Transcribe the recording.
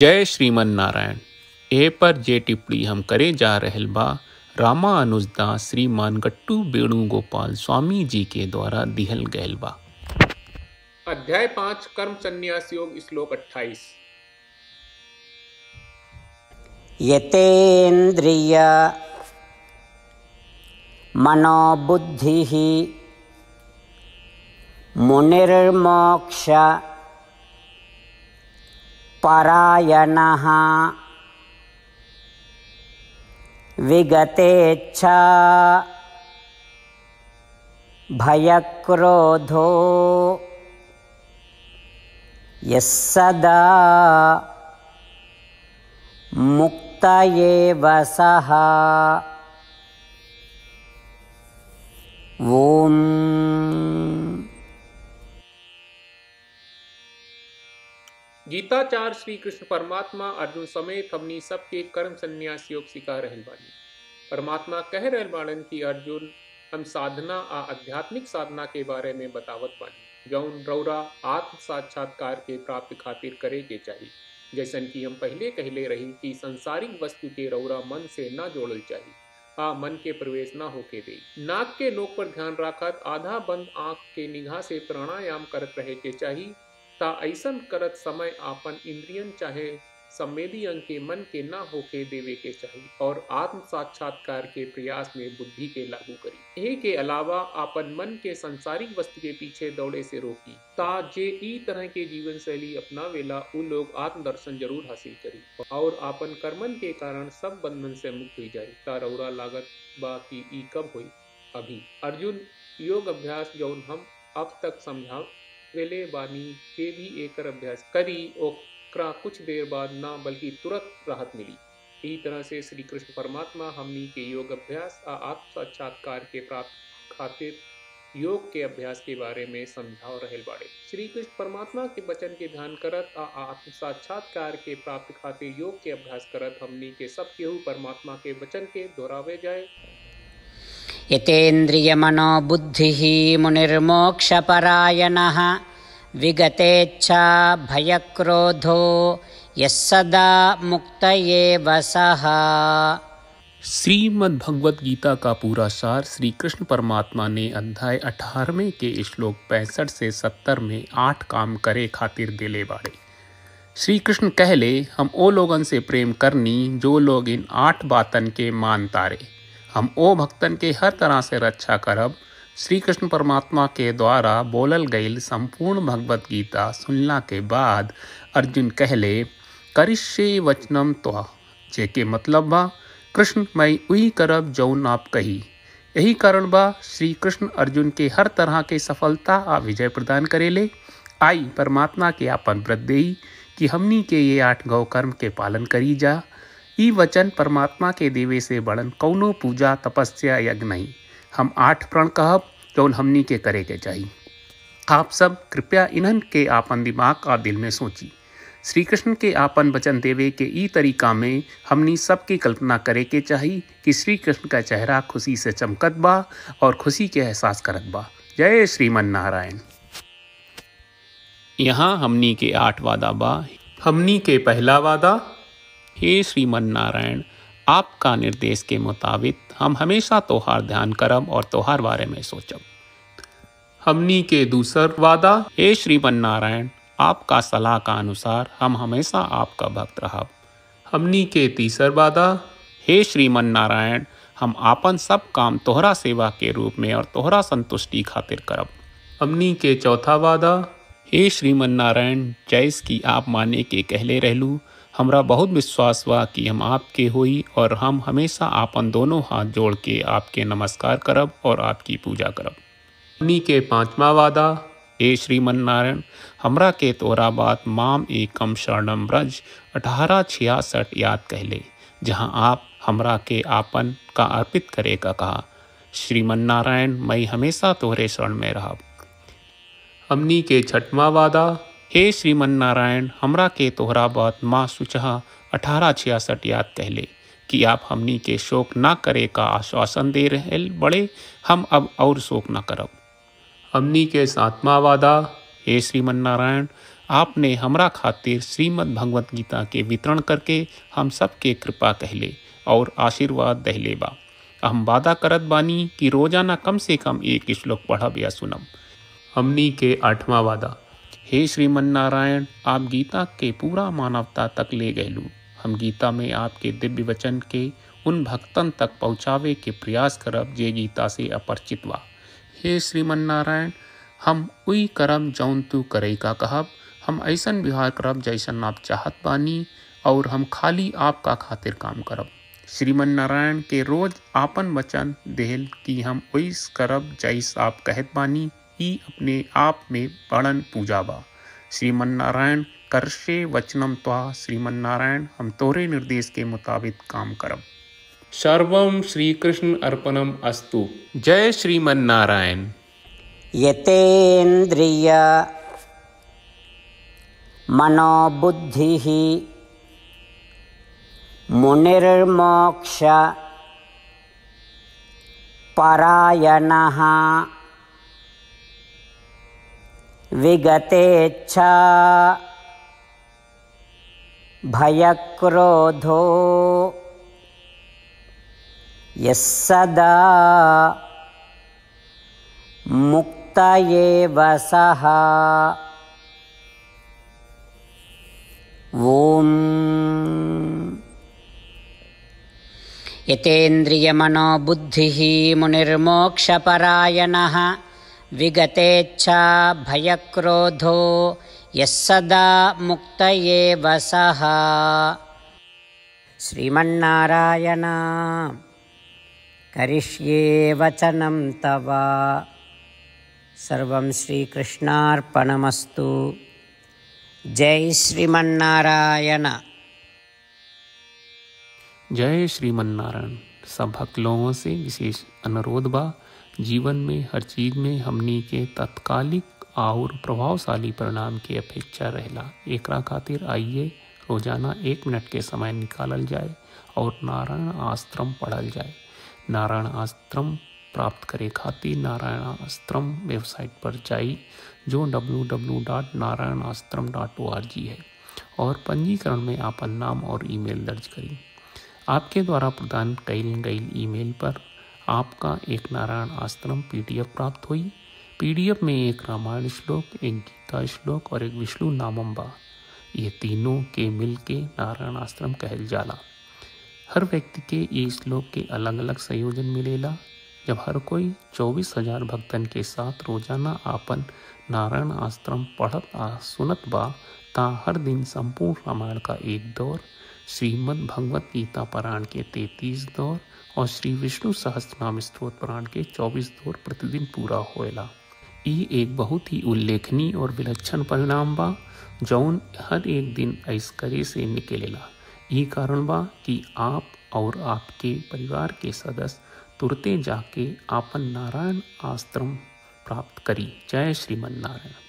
जय श्रीमन नारायण। ए पर जे टिप्पणी हम करे जा रहल बा रामानुजदास श्रीमान गट्टू वेणुगोपाल स्वामी जी के द्वारा दिहल गयल बा। अध्याय 5 कर्म संन्यास योग श्लोक 28। यतेन्द्रिय मनोबुद्धिः मुनिर्मोक्ष परायणः विगतेच्छा भयक्रोधो यः सदा मुक्त एव सः। ओम। गीताचार्य श्री कृष्ण परमात्मा अर्जुन समेत हमनी सबके कर्म संन्यास योग सिखा रहल बानी। परमात्मा कह रहल बाड़न कि अर्जुन हम साधना आ आध्यात्मिक साधना के बारे में बतावत बानी जौन रौरा आत्म साक्षात्कार के प्राप्ति खातिर करे के चाहिए। जैसन कि हम पहले कहले रही कि संसारिक वस्तु के रौरा मन से न जोड़ल चाहिए, मन के प्रवेश न होके दे। नाक के नोक पर ध्यान रखत आधा बंद आंख के निगाह से प्राणायाम करत रहे के चाहिए ता ऐसन करत समय आपन इंद्रियन चाहे संवेदी अंग के मन के ना होके देवे के चाहिए और आत्म साक्षात्कार के प्रयास में बुद्धि के लागू करी। यही के अलावा आपन मन के संसारिक वस्तु के पीछे दौड़े से रोकी ता जे ई तरह के जीवन शैली अपना वेला उ लोग आत्म दर्शन जरूर हासिल करी और आपन कर्मन के कारण सब बंधन से मुक्त हो जाए। ता रौरा लागत बा कि ई कब हुई? अभी। अर्जुन योग अभ्यास जौन हम अब तक समझा वेले बानी के भी एकर अभ्यास करी ओकरा कुछ देर बाद ना बल्कि तुरंत राहत मिली। इसी तरह से श्री कृष्ण परमात्मा हमनी के योग अभ्यास आ आत्म साक्षात्कार के प्राप्त खातिर योग के अभ्यास के बारे में समझा रहल बाड़े। श्री कृष्ण परमात्मा के वचन के ध्यान करत आ आत्म साक्षात्कार के प्राप्त खातिर योग के अभ्यास करत हमनी के सब केहू परमात्मा के वचन के दोहरावे जाए। यतेन्द्रिय मनोबुद्धिः मुनिर्मोक्षपरायणः विगतेच्छा भयक्रोधो यः सदा मुक्त एव सः। श्रीमद् भगवत गीता का पूरा सार श्री कृष्ण परमात्मा ने अध्याय 18 के श्लोक 65 से 70 में 8 काम करे खातिर दिले बाड़े। श्री कृष्ण कहले हम ओ लोगन से प्रेम करनी जो लोग इन 8 बातन के मान तारे। हम ओ भक्तन के हर तरह से रक्षा करब। श्री कृष्ण परमात्मा के द्वारा बोलल गईल संपूर्ण भगवत गीता सुनला के बाद अर्जुन कहले करिष्ये वचनम त्वा, जेके मतलब बा कृष्ण मैं वही करब जौन आप कही। यही कारण बा श्री कृष्ण अर्जुन के हर तरह के सफलता आ विजय प्रदान करेले। आई परमात्मा के आपन व्रत देई कि हमनी के ये 8 गौ कर्म के पालन करी जा। ई वचन परमात्मा के देवे से बड़न कौनो पूजा तपस्या यज्ञ नहीं। हम 8 प्रण कहब जौन हमनी के करे के चाहिए। आप सब कृपया इन्हन के आपन दिमाग और दिल में सोची। श्री कृष्ण के आपन वचन देवे के ई तरीका में हमनी सबकी कल्पना करे के चाहिए कि श्री कृष्ण का चेहरा खुशी से चमकत बा और खुशी के एहसास करत बा। जय श्रीमन नारायण। यहाँ हमनी के 8 वादा बा। हमनी के पहला वादा, हे श्रीमन नारायण आपका निर्देश के मुताबिक हम हमेशा तोहार ध्यान करब और तोहार बारे में सोचब। हमनी के दूसर वादा, हे श्रीमन नारायण आपका सलाह का अनुसार हम हमेशा आपका भक्त रहब। हमनी के तीसर वादा, हे श्रीमन नारायण हम आपन सब काम तोहरा सेवा के रूप में और तोहरा संतुष्टि खातिर करब। हमनी के चौथा वादा, हे श्रीमन नारायण जैस की आप माने के कहले रहलू हमरा बहुत विश्वास बा कि हम आपके होई और हम हमेशा आपन दोनों हाथ जोड़ के आपके नमस्कार करब और आपकी पूजा करब। हमनी के 5वां वादा, हे श्रीमन नारायण हमरा के तोरा बात माम एकम शरणम ब्रज 1866 याद कहले जहां आप हमरा के आपन का अर्पित करे का कहा। श्रीमन नारायण मैं हमेशा तोहरे शरण में रहब। हमनी के 6वां वादा, हे श्रीमन नारायण हमरा के तोहरा बात माँ सुचहा 1866 याद कहले कि आप हमनी के शोक ना करे का आश्वासन दे रहे बड़े। हम अब और शोक ना करब। हमनी के 7वां वादा, हे श्रीमन नारायण आपने हमरा खातिर श्रीमद् भगवत गीता के वितरण करके हम सब के कृपा कहले और आशीर्वाद दहले बा। हम वादा करत बानी कि रोजाना कम से कम एक श्लोक पढ़ब या सुनब। हमनी के 8वां वादा। हे श्रीमन नारायण, आप गीता के पूरा मानवता तक ले गयलू। हम गीता में आपके दिव्य वचन के उन भक्तन तक पहुँचावे के प्रयास करब जे गीता से अपरिचित बा। हे श्रीमन नारायण, हम उई करब जौन तू करे का कहब। हम ऐसन व्यवहार करब जैसन आप चाहत बानी और हम खाली आपका खातिर काम करब। श्रीमन नारायण के रोज आपन वचन देहल कि हम ओइस करब जैस आप कहत बानी, ई अपने आप में बड़न पूजा बा। श्रीमन नारायण, करशे वचनम त्वा। श्रीमन नारायण, हम तोरे निर्देश के मुताबिक काम करब। सर्वम श्री कृष्ण अर्पणम अस्तु। जय श्रीमन नारायण। यतेन्द्रिय मनोबुद्धिः मुनिर्मोक्ष परायणः विगतेच्छा भयक्रोधो यस्सदा मुक्त एव सः। ओम। यतेन्द्रियमनोबुद्धिः मुनिर्मोक्षपरायणः विगतेच्छा भयक्रोधो यस्सदा मुक्त एव सः। श्रीमन्नारायण, करिष्ये वचनं तव। सर्वं श्रीकृष्णार्पणमस्तु। जय श्रीमन्नारायण। जय श्रीमन नारायण। सब भक्त लोगों से विशेष अनुरोध बा, जीवन में हर चीज में हमनी के तत्कालिक और प्रभावशाली परिणाम की अपेक्षा रहेला। एकरा खातिर आइए रोजाना 1 मिनट के समय निकालल जाए और नारायण आश्रम पढ़ल जाए। नारायण आश्रम प्राप्त करे खातिर नारायण आश्रम वेबसाइट पर जाई, जो www.narayanashram.org है, और पंजीकरण में आपन नाम और ईमेल दर्ज करी। आपके द्वारा प्रदान कईल गई ईमेल पर आपका एक नारायण आश्रम PDF प्राप्त हुई। PDF में एक रामायण श्लोक, एक गीता श्लोक और एक विष्णु नामम बा। ये तीनों के मिल के नारायण आश्रम कहल जाला। हर व्यक्ति के ये श्लोक के अलग अलग संयोजन मिलेला। जब हर कोई 24,000 भक्तन के साथ रोजाना आपन नारायण आश्रम पढ़त आ सुनत बा, ता हर दिन संपूर्ण रामायण का 1 दौर, श्रीमद् भगवत गीता पारायण के 33 दौर और श्री विष्णु सहस्त्रनाम स्तोत्र पारायण के 24 दौर प्रतिदिन पूरा होएला। ई एक बहुत ही उल्लेखनीय और विलक्षण परिणाम बा, जौन हर एक दिन ऐस करे से निकलेला। ई कारण बा कि आप और आपके परिवार के सदस्य तुरते जाके आपन नारायण आश्रम प्राप्त करी। जय श्रीमन नारायण।